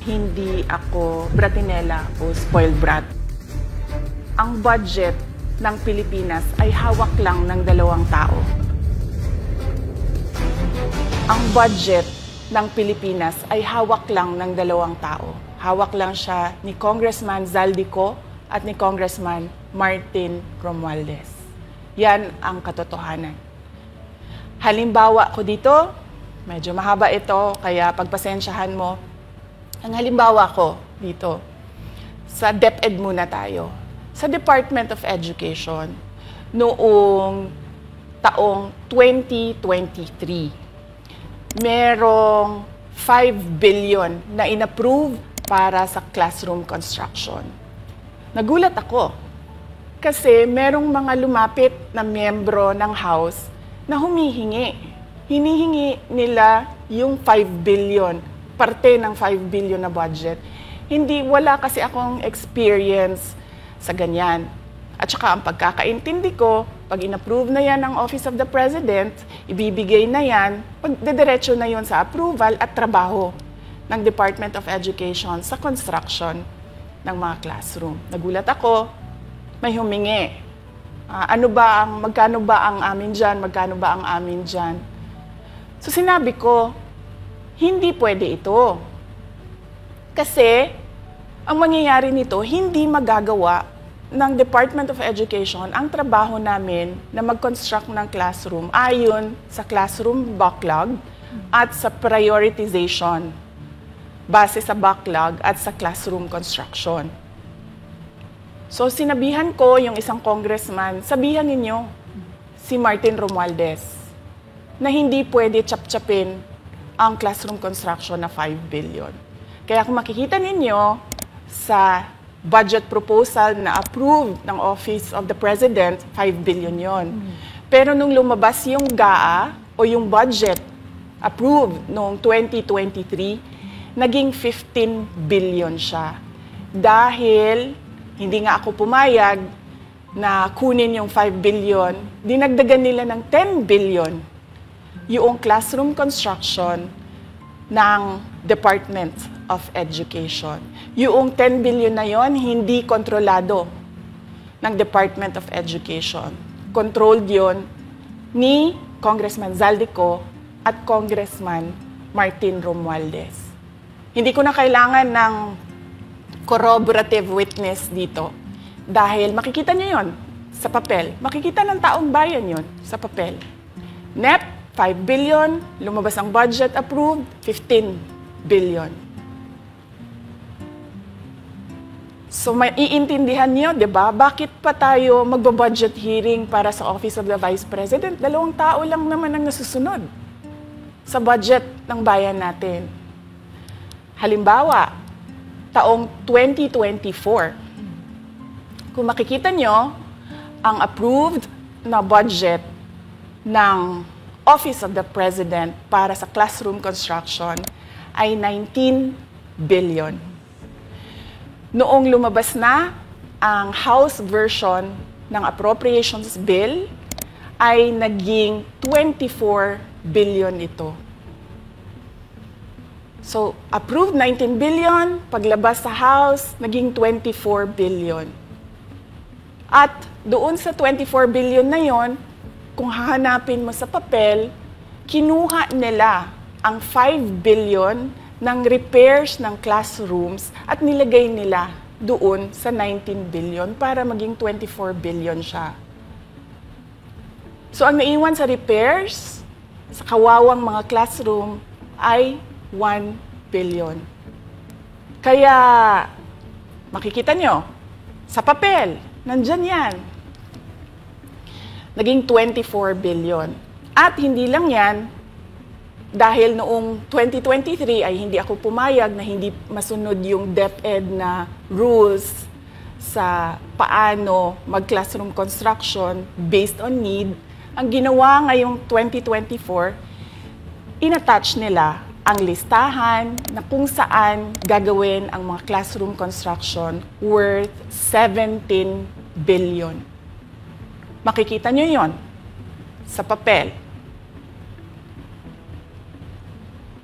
Hindi ako bratinela o spoiled brat. Ang budget ng Pilipinas ay hawak lang ng 2 tao. Ang budget ng Pilipinas ay hawak lang ng 2 tao. Hawak lang siya ni Congressman Zaldico at ni Congressman Martin Romualdez. Yan ang katotohanan. Halimbawa ko dito, medyo mahaba ito, kaya pagpasensyahan mo. Ang halimbawa ko dito, sa DepEd muna tayo. Sa Department of Education, noong taong 2023, merong 5 billion na inapprove para sa classroom construction. Nagulat ako kasi merong mga lumapit na miyembro ng House na humihingi. Hinihingi nila yung 5 billion, parte ng 5 billion na budget. Wala kasi akong experience sa ganyan. At saka ang pagkakaintindi ko, pag inapprove na yan ng Office of the President, ibibigay na yan, pagdediretso na yun sa approval at trabaho ng Department of Education sa construction ng mga classroom. Nagulat ako, may humingi. Magkano ba ang amin dyan? Magkano ba ang amin dyan? So sinabi ko, hindi pwede ito. Kasi ang mangyayari nito, hindi magagawa ng Department of Education ang trabaho namin na mag-construct ng classroom ayon sa classroom backlog at sa prioritization base sa backlog at sa classroom construction. So sinabihan ko yung isang congressman, sabihan ninyo si Martin Romualdez na hindi pwede chap-chapin ang classroom construction na 5 billion. Kaya kung makikita ninyo sa budget proposal na approved ng Office of the President, 5 billion yon. Pero nung lumabas yung GAA o yung budget approved noong 2023, naging 15 billion siya. Dahil hindi nga ako pumayag na kunin yung 5 billion, dinagdagan nila ng 10 billion yung classroom construction ng Department of Education. Yung 10 billion na yon hindi kontrolado ng Department of Education. Controlled yon ni Congressman Zaldico at Congressman Martin Romualdez. Hindi ko na kailangan ng corroborative witness dito dahil makikita niyo yon sa papel. Makikita ng taong bayan yon sa papel. NEP, 5 billion, lumabas ang budget approved, 15 billion. So maiintindihan niyo, 'di ba? Bakit pa tayo magbo-budget hearing para sa Office of the Vice President? 2 tao lang naman ang nasusunod sa budget ng bayan natin. Halimbawa, taong 2024. Kung makikita niyo, ang approved na budget ng Office of the President para sa classroom construction ay 19 billion. Noong lumabas na ang House version ng Appropriations Bill, ay naging 24 billion ito. So, approved 19 billion, paglabas sa House, naging 24 billion. At doon sa 24 billion na yon, kung hahanapin mo sa papel, kinuha nila ang 5 billion ng repairs ng classrooms at nilagay nila doon sa 19 billion para maging 24 billion siya. So ang naiwan sa repairs, sa kawawang mga classroom, ay 1 billion. Kaya makikita nyo, sa papel, nandyan yan. Naging 24 billion. At hindi lang yan, dahil noong 2023 ay hindi ako pumayag na hindi masunod yung DepEd na rules sa paano mag-classroom construction based on need. Ang ginawa ngayong 2024, inattach nila ang listahan na kung saan gagawin ang mga classroom construction worth 17 billion. Makikita nyo yon sa papel.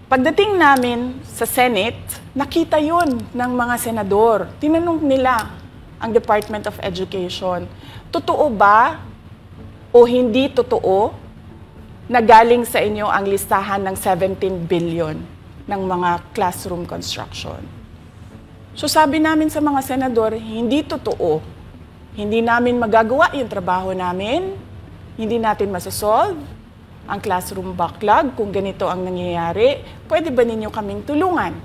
Pagdating namin sa Senate, nakita yun ng mga senador. Tinanong nila ang Department of Education, totoo ba o hindi totoo na galing sa inyo ang listahan ng 17 billion ng mga classroom construction? So sabi namin sa mga senador, hindi totoo. Hindi namin magagawa yung trabaho namin, hindi natin masasolve ang classroom backlog, kung ganito ang nangyayari, pwede ba ninyo kaming tulungan?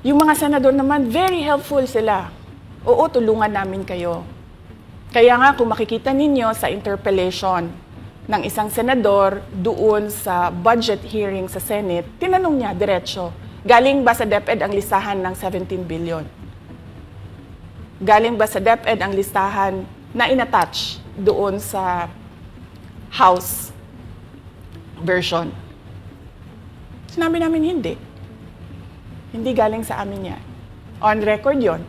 Yung mga senador naman, very helpful sila. Oo, tulungan namin kayo. Kaya nga, kung makikita ninyo sa interpellation ng isang senador doon sa budget hearing sa Senate, tinanong niya, diretso, galing ba sa DepEd ang listahan ng 17 billion? Galing ba sa DepEd ang listahan na inattach doon sa House version? Sinabi namin hindi. Hindi galing sa amin yan. On record yon.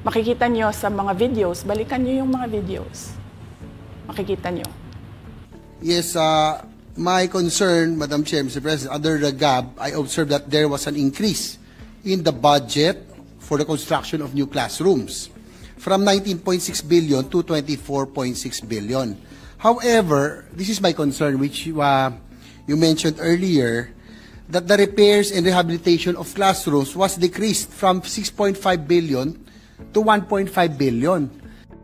Makikita nyo sa mga videos, balikan nyo yung mga videos. Makikita nyo. Yes, my concern, Madam Chair, Mr. President, under the GAB, I observed that there was an increase in the budget for the construction of new classrooms from 19.6 billion to 24.6 billion. However, this is my concern, which you mentioned earlier, that the repairs and rehabilitation of classrooms was decreased from 6.5 billion to 1.5 billion.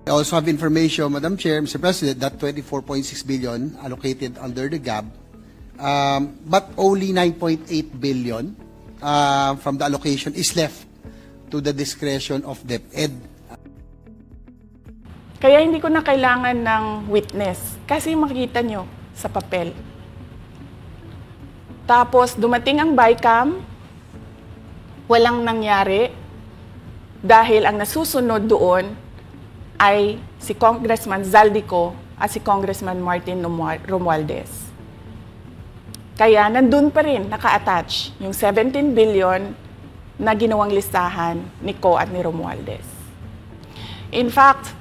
I also have information, Madam Chair, Mr. President, that 24.6 billion allocated under the GAB, but only 9.8 billion from the allocation is left to the discretion of DepEd. Kaya hindi ko na kailangan ng witness kasi makikita nyo sa papel. Tapos dumating ang BICAM, walang nangyari dahil ang nasusunod doon ay si Congressman Zaldico at si Congressman Martin Romualdez. Kaya nandun pa rin naka-attach yung 17 billion na ginawang listahan ni Co at ni Romualdez. In fact,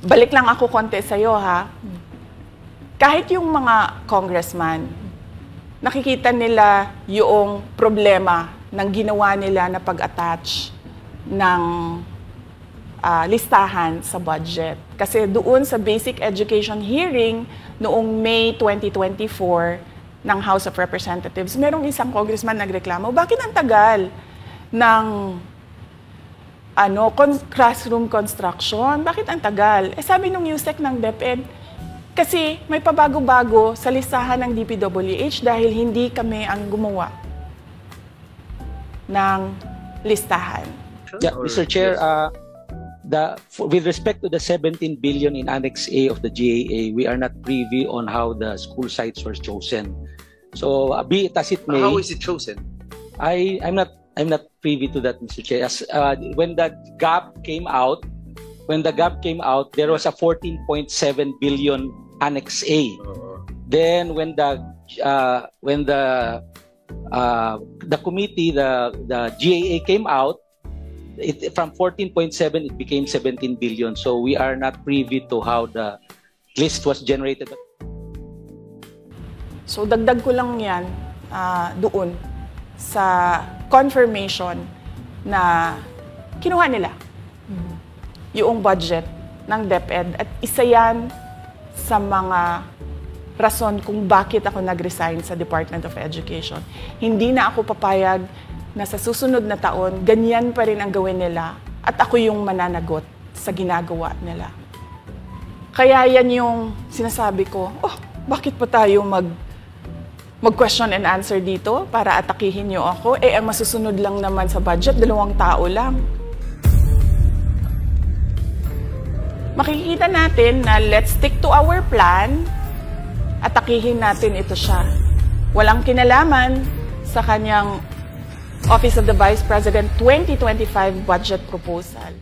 balik lang ako konti sa'yo, ha? Kahit yung mga congressman, nakikita nila yung problema ng ginawa nila na pag-attach ng listahan sa budget. Kasi doon sa basic education hearing noong May 2024 ng House of Representatives, merong isang congressman nagreklamo, bakit ang tagal ng classroom construction? Bakit ang tagal? Sabi nung USEC ng DepEd, kasi may pabago-bago sa listahan ng DPWH dahil hindi kami ang gumawa ng listahan. Yeah, Mr. Chair, with respect to the 17 billion in Annex A of the GAA, we are not privy on how the school sites were chosen. So, be it as it may. How is it chosen? I'm not privy to that, Mr. Chair. When the GAP came out, there was a 14.7 billion Annex A. Then when the committee, the GAA came out, from 14.7 it became 17 billion. So we are not privy to how the list was generated. So dagdag ko lang yan doon sa confirmation na kinuha nila yung budget ng DepEd at isa yan sa mga rason kung bakit ako nag-resign sa Department of Education. Hindi na ako papayag na sa susunod na taon, ganyan pa rin ang gawin nila at ako yung mananagot sa ginagawa nila. Kaya yan yung sinasabi ko, bakit pa tayo mag-question and answer dito para atakihin nyo ako? Ang masusunod lang naman sa budget, 2 tao lang. Makikita natin na let's stick to our plan, atakihin natin ito siya. Walang kinalaman sa kanyang Office of the Vice President 2025 budget proposal.